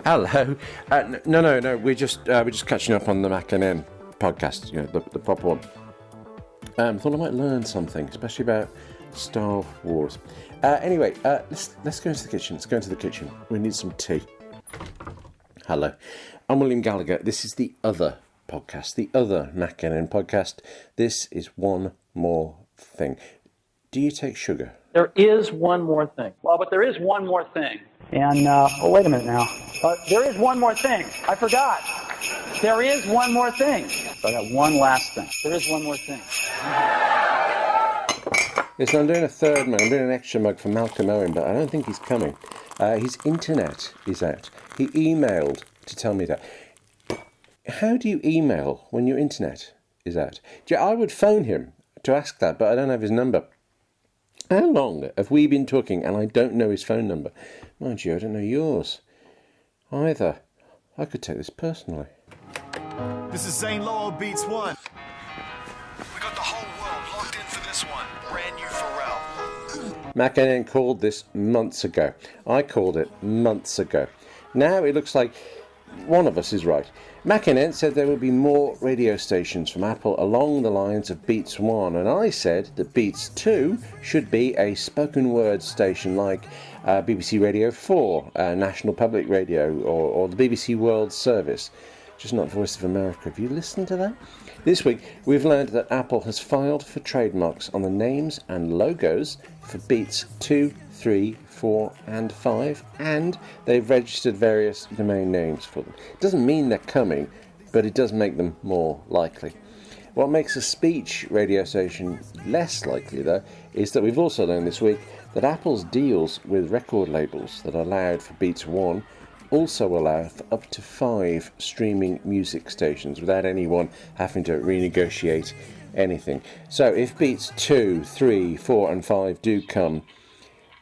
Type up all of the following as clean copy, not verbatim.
Hello. No. We're just catching up on the MacNN podcast. You know, the proper one. Thought I might learn something, especially about Star Wars. Anyway, let's go into the kitchen. Let's go into the kitchen. We need some tea. Hello, I'm William Gallagher. This is the other podcast, the other MacNN podcast. This is One More Thing. Do you take sugar? There is one more thing. Well, but there is one more thing. And, wait a minute now. There is one more thing. I forgot. There is one more thing. So I got one last thing. There is one more thing. Listen, I'm doing a third mug. I'm doing an extra mug for Malcolm Owen, but I don't think he's coming. His internet is out. He emailed to tell me that. How do you email when your internet is out? I would phone him to ask that, but I don't have his number. How long have we been talking and I don't know his phone number? Mind you, I don't know yours either. I could take this personally. This is Zane Lowe Beats One. We got the whole world locked in for this one. Brand new Pharrell. MacNN called this months ago. I called it months ago. Now it looks like one of us is right. MacNN said there will be more radio stations from Apple along the lines of Beats 1, and I said that Beats 2 should be a spoken word station like BBC Radio 4, National Public Radio, or the BBC World Service. Just not Voice of America. Have you listened to that? This week, we've learned that Apple has filed for trademarks on the names and logos for Beats 2, 3, 4 and 5, and they've registered various domain names for them. It doesn't mean they're coming, but it does make them more likely. What makes a speech radio station less likely, though, is that we've also learned this week that Apple's deals with record labels that are allowed for Beats 1 also allow for up to 5 streaming music stations without anyone having to renegotiate anything. So if Beats 2, 3, 4 and 5 do come,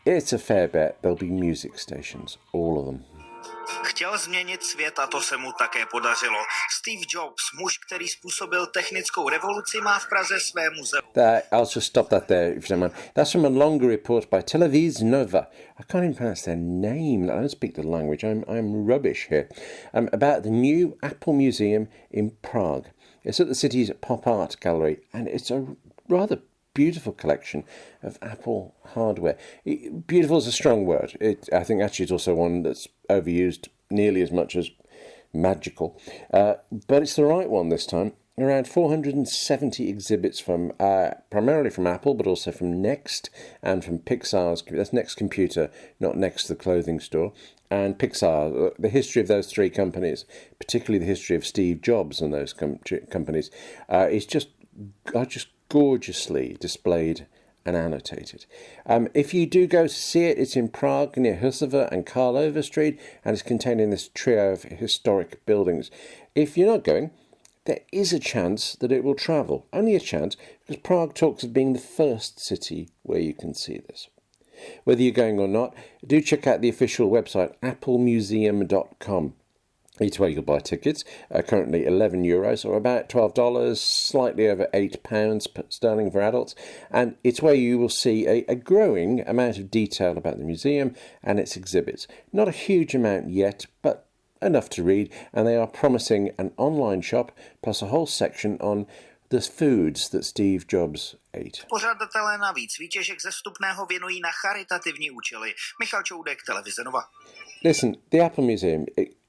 it's a fair bet there'll be music stations, all of them. Chtěl změnit svět a to se mu také podařilo. Steve Jobs, muž, který způsobil technickou revoluci, má v Praze své muzeum. I'll just stop that there, if you don't mind. That's from a longer report by Televiz Nova. I can't even pronounce their name. I don't speak the language. I'm rubbish here. About the new Apple Museum in Prague. It's at the city's pop art gallery, and it's a rather beautiful collection of Apple hardware. Beautiful is a strong word. I think actually it's also one that's overused nearly as much as magical. But it's the right one this time. Around 470 exhibits from primarily from Apple, but also from Next and from Pixar's. That's Next Computer, not Next the clothing store. And Pixar, the history of those three companies, particularly the history of Steve Jobs and those companies, is just gorgeously displayed and annotated. If you do go to see it, it's in Prague near Husova and Karlova Street, and it's containing this trio of historic buildings. If you're not going, there is a chance that it will travel. Only a chance, because Prague talks of being the first city where you can see this. Whether you're going or not, do check out the official website, applemuseum.com. It's where you'll buy tickets, currently €11, or about $12, slightly over £8 sterling for adults. And it's where you will see a growing amount of detail about the museum and its exhibits. Not a huge amount yet, but enough to read. And they are promising an online shop, plus a whole section on the foods that Steve Jobs ate. Pořadatelé navíc výtěžek ze vstupného věnují na charitativní účely. Michal Čoudek, Televize Nova. Listen, the Apple Museum,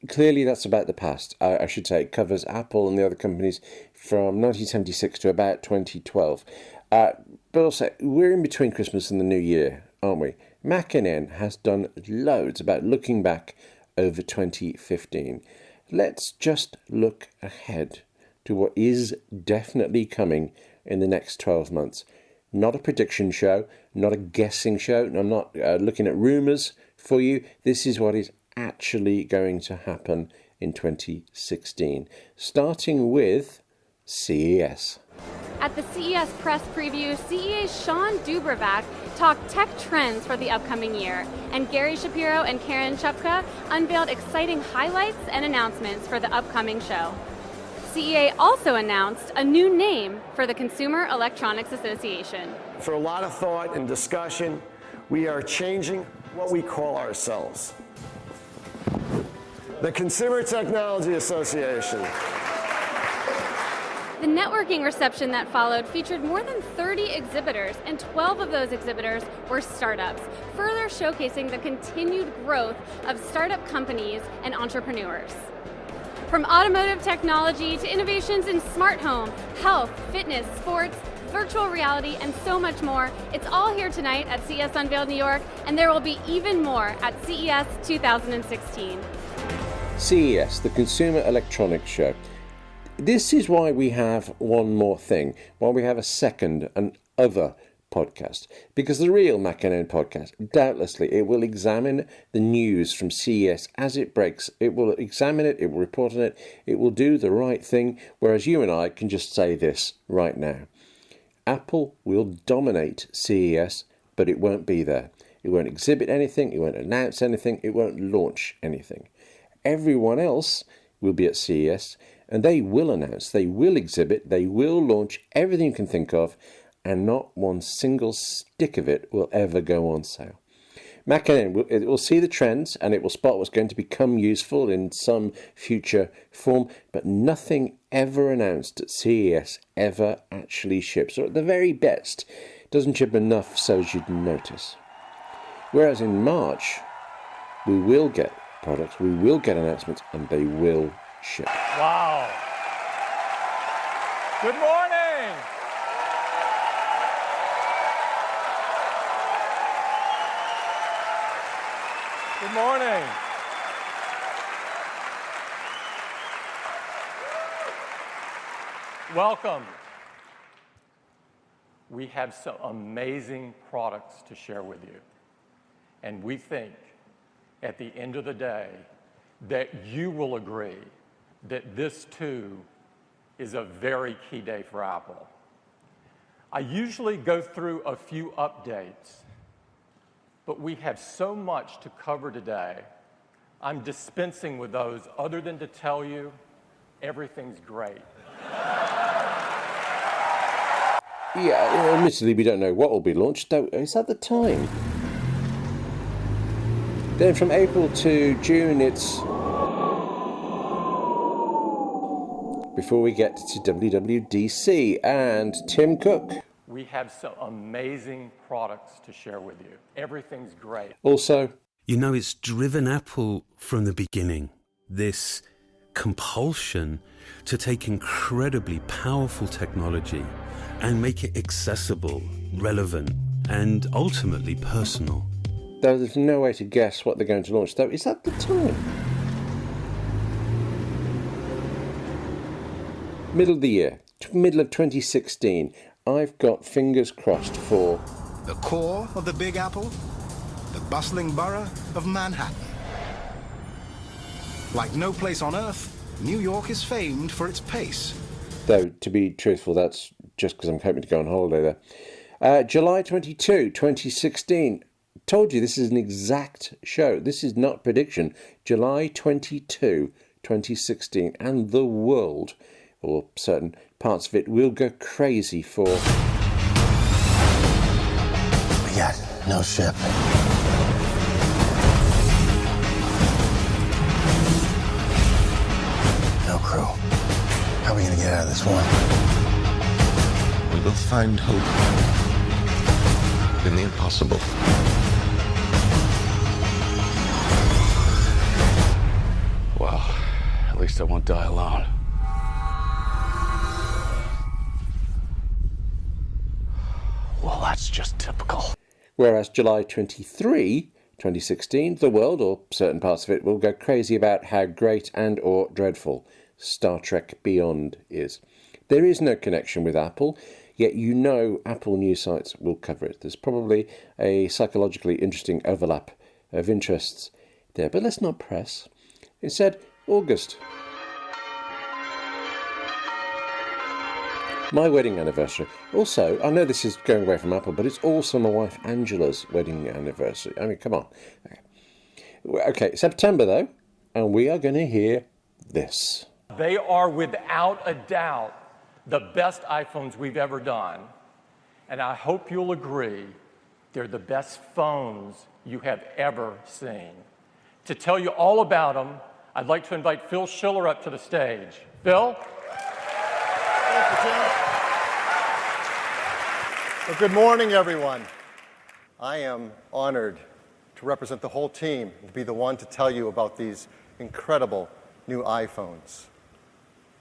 clearly that's about the past. I should say it covers Apple and the other companies from 1976 to about 2012. But also, we're in between Christmas and the New Year, aren't we? MacNN has done loads about looking back over 2015. Let's just look ahead to what is definitely coming in the next 12 months. Not a prediction show, not a guessing show. I'm not looking at rumours for you. This is what is actually going to happen in 2016, starting with CES. At the CES press preview, CEA's Sean Dubravak talked tech trends for the upcoming year, and Gary Shapiro and Karen Chupka unveiled exciting highlights and announcements for the upcoming show. CEA also announced a new name for the Consumer Electronics Association. For a lot of thought and discussion, we are changing what we call ourselves. the Consumer Technology Association. The networking reception that followed featured more than 30 exhibitors, and 12 of those exhibitors were startups, further showcasing the continued growth of startup companies and entrepreneurs. From automotive technology to innovations in smart home, health, fitness, sports, virtual reality, and so much more, it's all here tonight at CES Unveiled New York, and there will be even more at CES 2016. CES, the Consumer Electronics Show. This is why we have one more thing, why we have a second and other podcast. Because the real MacNN podcast, doubtlessly, it will examine the news from CES as it breaks. It will examine it, it will report on it, it will do the right thing, whereas you and I can just say this right now. Apple will dominate CES, but it won't be there. It won't exhibit anything, it won't announce anything, it won't launch anything. Everyone else will be at CES, and they will announce, they will exhibit, they will launch everything you can think of, and not one single stick of it will ever go on sale. MacNN it will see the trends, and it will spot what's going to become useful in some future form, but nothing ever announced at CES ever actually ships, or at the very best, doesn't ship enough so as you'd notice. Whereas in March, we will get products, we will get announcements, and they will ship. Wow. Good morning. Good morning. Welcome. We have some amazing products to share with you. And we think at the end of the day that you will agree that this too is a very key day for Apple. I usually go through a few updates, but we have so much to cover today, I'm dispensing with those other than to tell you everything's great. Yeah, admittedly, we don't know what will be launched, though it's at the time. Then from April to June, it's before we get to WWDC and Tim Cook. We have some amazing products to share with you. Everything's great. Also, you know, it's driven Apple from the beginning, this compulsion to take incredibly powerful technology and make it accessible, relevant, and ultimately personal. Though there's no way to guess what they're going to launch, though it's at the time. Middle of the year, middle of 2016, I've got fingers crossed for The core of the Big Apple, the bustling borough of Manhattan. Like no place on earth, New York is famed for its pace. Though, to be truthful, that's just because I'm hoping to go on holiday there. July 22, 2016. Told you this is an exact show. This is not prediction. July 22, 2016. And the world, or certain parts of it, will go crazy for... We got no ship. No crew. How are we gonna get out of this one? We will find hope in the impossible. Well, at least I won't die alone. Well, that's just typical. Whereas July 23, 2016, the world, or certain parts of it, will go crazy about how great and or dreadful Star Trek Beyond is. There is no connection with Apple, yet you know Apple news sites will cover it. There's probably a psychologically interesting overlap of interests there, but let's not press. Instead, August. My wedding anniversary. Also, I know this is going away from Apple, but it's also my wife Angela's wedding anniversary. I mean, come on. Okay, September though, and we are going to hear this. They are without a doubt the best iPhones we've ever done. And I hope you'll agree they're the best phones you have ever seen. To tell you all about them, I'd like to invite Phil Schiller up to the stage. Phil? Thank you, Tim. Well, good morning, everyone. I am honored to represent the whole team and to be the one to tell you about these incredible new iPhones.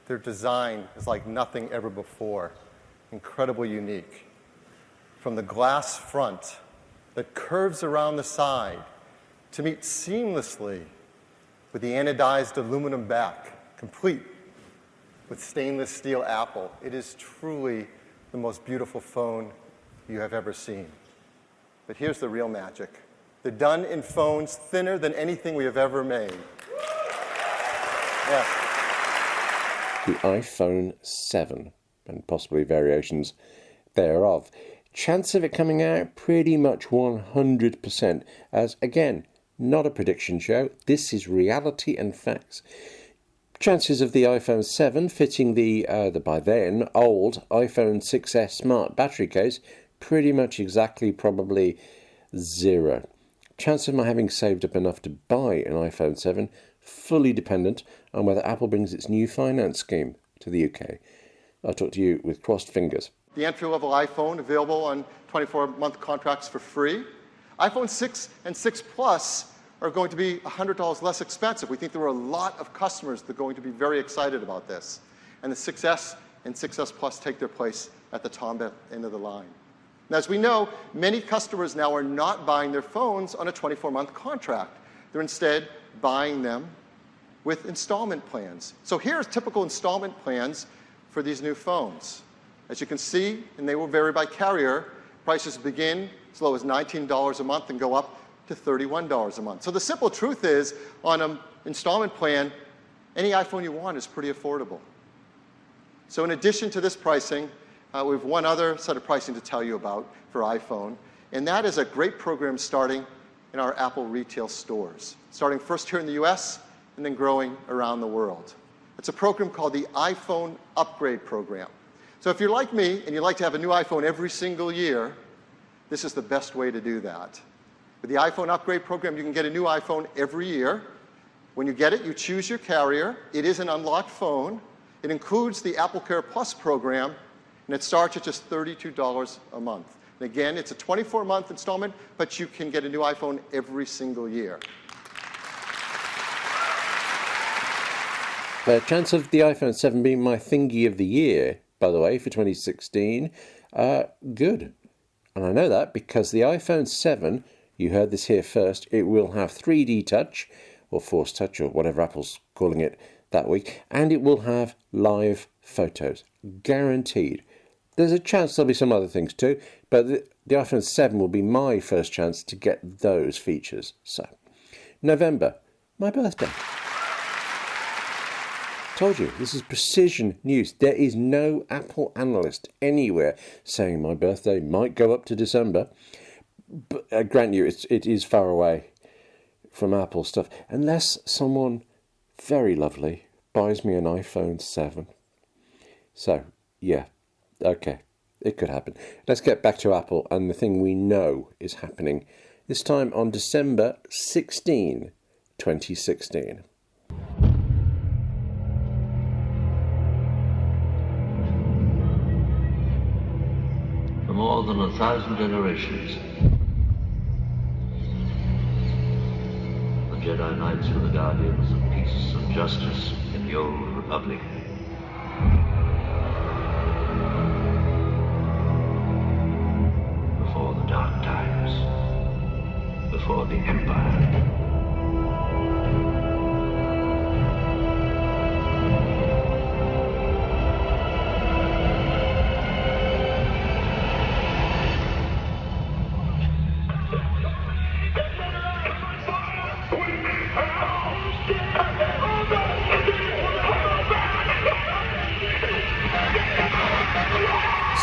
Their design is like nothing ever before, incredibly unique. From the glass front that curves around the side to meet seamlessly with the anodized aluminum back, complete with stainless steel Apple. It is truly the most beautiful phone you have ever seen. But here's the real magic. They're done in phones thinner than anything we have ever made. Yeah. The iPhone 7 and possibly variations thereof. Chance of it coming out pretty much 100%, as again, not a prediction show. This is reality and facts. Chances of the iPhone 7 fitting the by then old iPhone 6s smart battery case pretty much exactly probably 0. Chance of my having saved up enough to buy an iPhone 7 fully dependent on whether Apple brings its new finance scheme to the UK. I'll talk to you with crossed fingers. The entry-level iPhone available on 24-month contracts for free. iPhone 6 and 6 Plus are going to be $100 less expensive. We think there are a lot of customers that are going to be very excited about this. And the 6S and 6S Plus take their place at the top end of the line. Now, as we know, many customers now are not buying their phones on a 24-month contract. They're instead buying them with installment plans. So here's typical installment plans for these new phones. As you can see, and they will vary by carrier, prices begin as low as $19 a month and go up to $31 a month. So the simple truth is, on an installment plan, any iPhone you want is pretty affordable. So in addition to this pricing, we have one other set of pricing to tell you about for iPhone, and that is a great program starting in our Apple retail stores, starting first here in the US and then growing around the world. It's a program called the iPhone Upgrade Program. So if you're like me and you'd like to have a new iPhone every single year, this is the best way to do that. With the iPhone Upgrade Program, you can get a new iPhone every year. When you get it, you choose your carrier. It is an unlocked phone. It includes the AppleCare Plus program, and it starts at just $32 a month. And again, it's a 24-month installment, but you can get a new iPhone every single year. Chance of the iPhone 7 being my thingy of the year, by the way, for 2016, good. And I know that because the iPhone 7, you heard this here first, it will have 3D touch, or Force Touch, or whatever Apple's calling it that week, and it will have live photos, guaranteed. There's a chance there'll be some other things too, but the iPhone 7 will be my first chance to get those features. So, November, my birthday. Told you, this is precision news. There is no Apple analyst anywhere saying my birthday might go up to December. But grant you, it is far away from Apple stuff. Unless someone very lovely buys me an iPhone 7. So, yeah, okay, it could happen. Let's get back to Apple and the thing we know is happening. This time on December 16, 2016. For more than 1,000 generations, the Jedi Knights were the guardians of peace and justice in the old Republic. Before the dark times, before the Empire.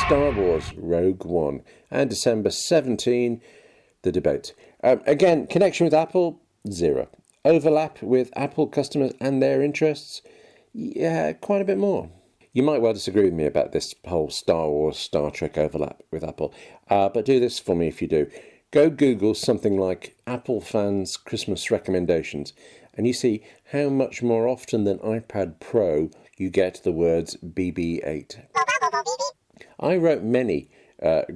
Star Wars Rogue One, and December 17, the debate. Again, connection with Apple, 0. Overlap with Apple customers and their interests, yeah, quite a bit more. You might well disagree with me about this whole Star Wars, Star Trek overlap with Apple, but do this for me if you do. Go Google something like Apple fans Christmas recommendations, and you see how much more often than iPad Pro you get the words BB-8. I wrote many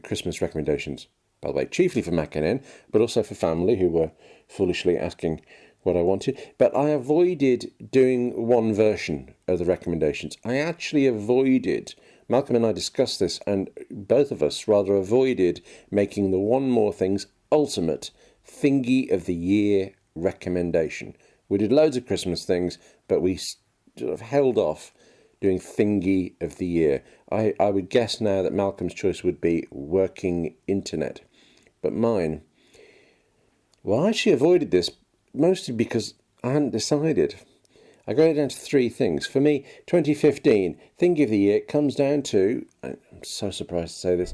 Christmas recommendations, by the way, chiefly for MacNN, but also for family who were foolishly asking what I wanted. But I avoided doing one version of the recommendations. I actually avoided, Malcolm and I discussed this, and both of us rather avoided making the One More Thing's ultimate thingy of the year recommendation. We did loads of Christmas things, but we sort of held off doing thingy of the year. I would guess now that Malcolm's choice would be working internet. But mine, well, I actually avoided this mostly because I hadn't decided. I got it down to three things. For me, 2015, thingy of the year comes down to, I'm so surprised to say this,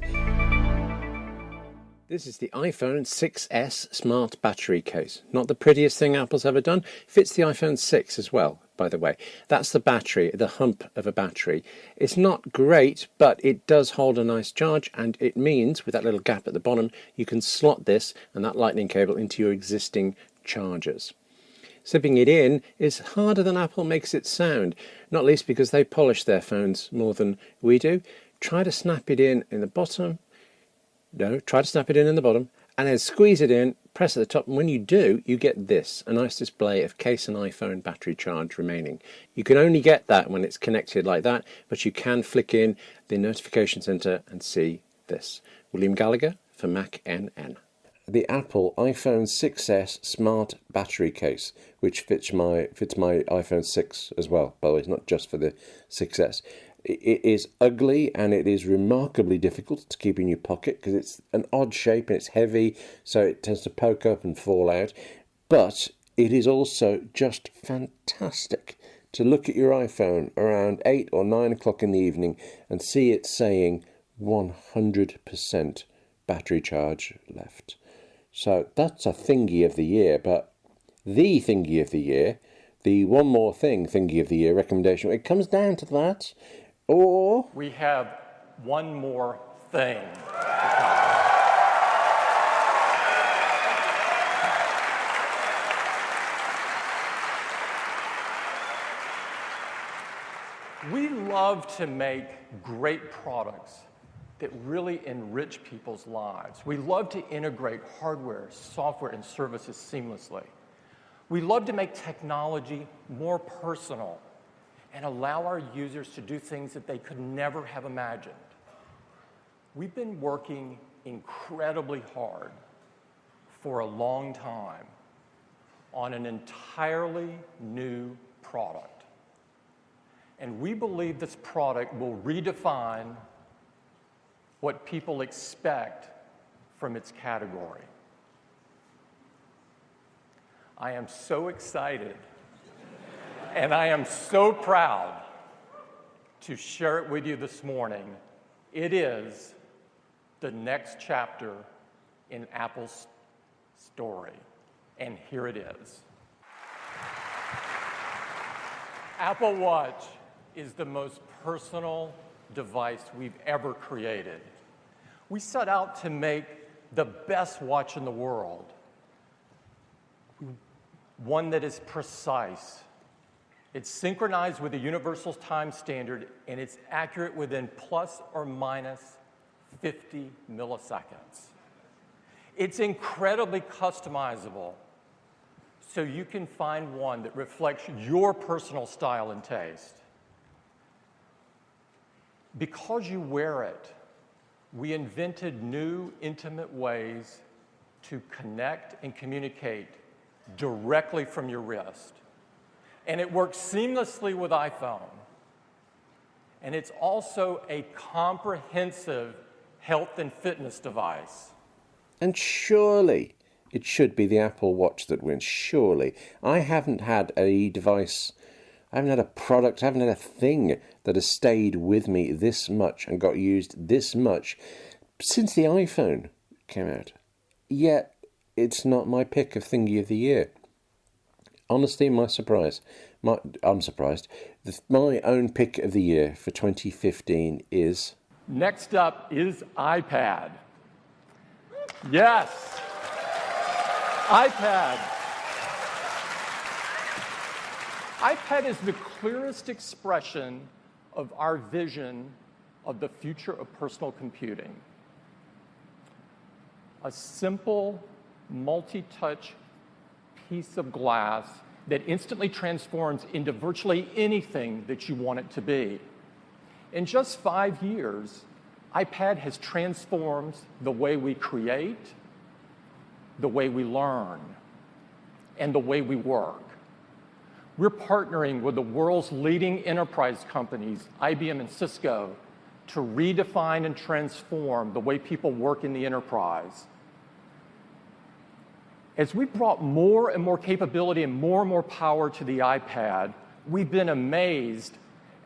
this is the iPhone 6S smart battery case. Not the prettiest thing Apple's ever done. Fits the iPhone 6 as well, by the way. That's the battery, the hump of a battery. It's not great, but it does hold a nice charge, and it means, with that little gap at the bottom, you can slot this and that lightning cable into your existing chargers. Slipping it in is harder than Apple makes it sound, not least because they polish their phones more than we do. Try to snap it in the bottom. No, try to snap it in the bottom, and then squeeze it in, press at the top, and when you do, you get this, a nice display of case and iPhone battery charge remaining. You can only get that when it's connected like that, but you can flick in the notification center and see this. William Gallagher for MacNN. The Apple iPhone 6S smart battery case, which fits my iPhone 6 as well. By the way, it's not just for the 6S. It is ugly and it is remarkably difficult to keep in your pocket because it's an odd shape and it's heavy, so it tends to poke up and fall out. But it is also just fantastic to look at your iPhone around 8 or 9 o'clock in the evening and see it saying 100% battery charge left. So that's a thingy of the year, but the thingy of the year, the One More Thing thingy of the year recommendation, it comes down to that. Or we have one more thing. We love to make great products that really enrich people's lives. We love to integrate hardware, software, and services seamlessly. We love to make technology more personal and allow our users to do things that they could never have imagined. We've been working incredibly hard for a long time on an entirely new product. And we believe this product will redefine what people expect from its category. I am so excited and I am so proud to share it with you this morning. It is the next chapter in Apple's story, and here it is. Apple Watch is the most personal device we've ever created. We set out to make the best watch in the world, one that is precise. It's synchronized with the Universal Time Standard, and it's accurate within plus or minus 50 milliseconds. It's incredibly customizable, so you can find one that reflects your personal style and taste. Because you wear it, we invented new, intimate ways to connect and communicate directly from your wrist. And it works seamlessly with iPhone. And it's also a comprehensive health and fitness device. And surely it should be the Apple Watch that wins, surely. I haven't had a device, I haven't had a product, I haven't had a thing that has stayed with me this much and got used this much since the iPhone came out. Yet it's not my pick of thingy of the year. Honestly, I'm surprised. My own pick of the year for 2015 is... Next up is iPad. Yes. iPad is the clearest expression of our vision of the future of personal computing. A simple, multi-touch piece of glass that instantly transforms into virtually anything that you want it to be. In just 5 years, iPad has transformed the way we create, the way we learn, and the way we work. We're partnering with the world's leading enterprise companies, IBM and Cisco, to redefine and transform the way people work in the enterprise. As we brought more and more capability and more power to the iPad, we've been amazed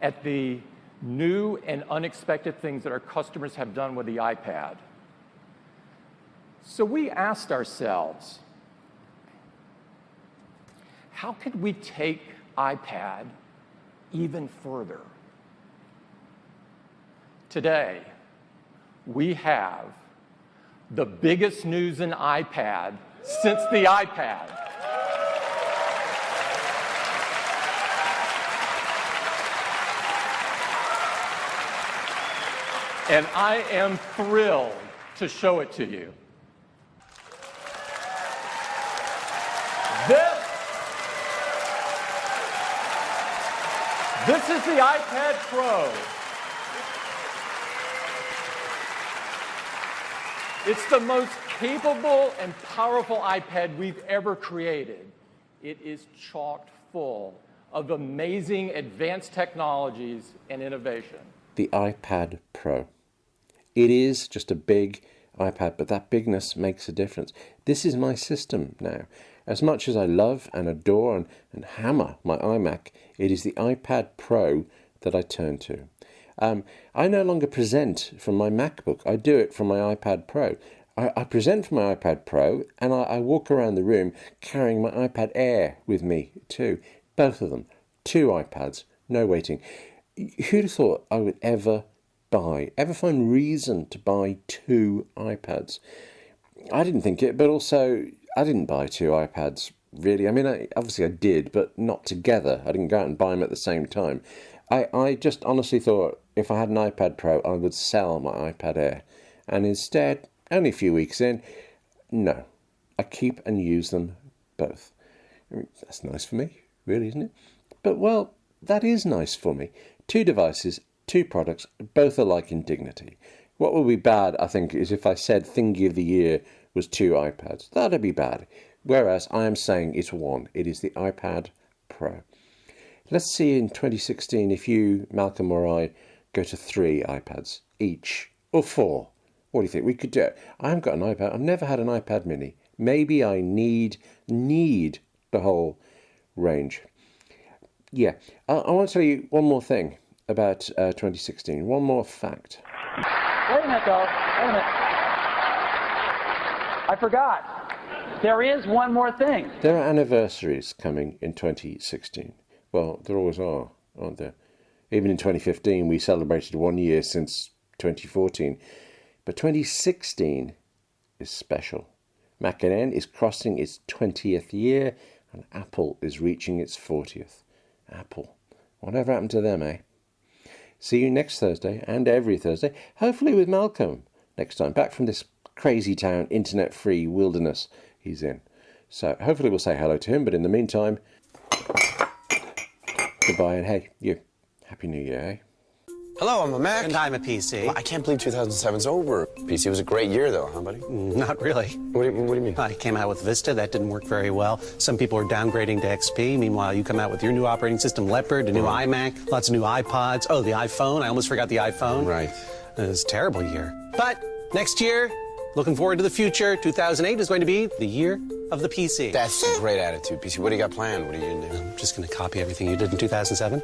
at the new and unexpected things that our customers have done with the iPad. So we asked ourselves, how could we take iPad even further? Today, we have the biggest news in iPad since the iPad. And I am thrilled to show it to you. This is the iPad Pro. It's the most capable and powerful iPad we've ever created. It is chock full of amazing advanced technologies and innovation. The iPad Pro. It is just a big iPad, but that bigness makes a difference. This is my system now. As much as I love and adore and hammer my iMac, it is the iPad Pro that I turn to. I no longer present from my MacBook. I do it from my iPad Pro. I present from my iPad Pro, and I walk around the room carrying my iPad Air with me too. Both of them. 2 iPads. No waiting. Who'd have thought I would ever find reason to buy 2 iPads? I didn't think it, but also I didn't buy 2 iPads, really. I mean, obviously I did, but not together. I didn't go out and buy them at the same time. I just honestly thought if I had an iPad Pro, I would sell my iPad Air. And instead, only a few weeks in, no. I keep and use them both. I mean, that's nice for me, really, isn't it? But, well, that is nice for me. 2 devices, 2 products, both alike in dignity. What would be bad, I think, is if I said Thingy of the Year was 2 iPads. That'd be bad. Whereas I am saying it's 1. It is the iPad Pro. Let's see in 2016 if you, Malcolm, or I go to 3 iPads each, or 4. What do you think? We could do it. I haven't got an iPad. I've never had an iPad mini. Maybe I need the whole range. Yeah. I want to tell you one more thing about 2016. One more fact. Wait a minute, though. Wait a minute. I forgot. There is one more thing. There are anniversaries coming in 2016. Well, there always are, aren't there? Even in 2015, we celebrated 1 year since 2014. But 2016 is special. MacNN is crossing its 20th year, and Apple is reaching its 40th. Apple. Whatever happened to them, eh? See you next Thursday, and every Thursday, hopefully with Malcolm next time, back from this crazy town, internet-free wilderness he's in. So hopefully we'll say hello to him, but in the meantime, goodbye, and hey, you, Happy New Year, eh? Hello, I'm a Mac. And I'm a PC. Well, I can't believe 2007's over. PC was a great year, though, huh, buddy? Not really. What do you mean? I came out with Vista. That didn't work very well. Some people are downgrading to XP. Meanwhile, you come out with your new operating system, Leopard, a new iMac, lots of new iPods. Oh, the iPhone. I almost forgot the iPhone. Right. It was a terrible year. But next year, looking forward to the future. 2008 is going to be the year of the PC. That's a great attitude, PC. What do you got planned? What are you going to do? I'm just going to copy everything you did in 2007.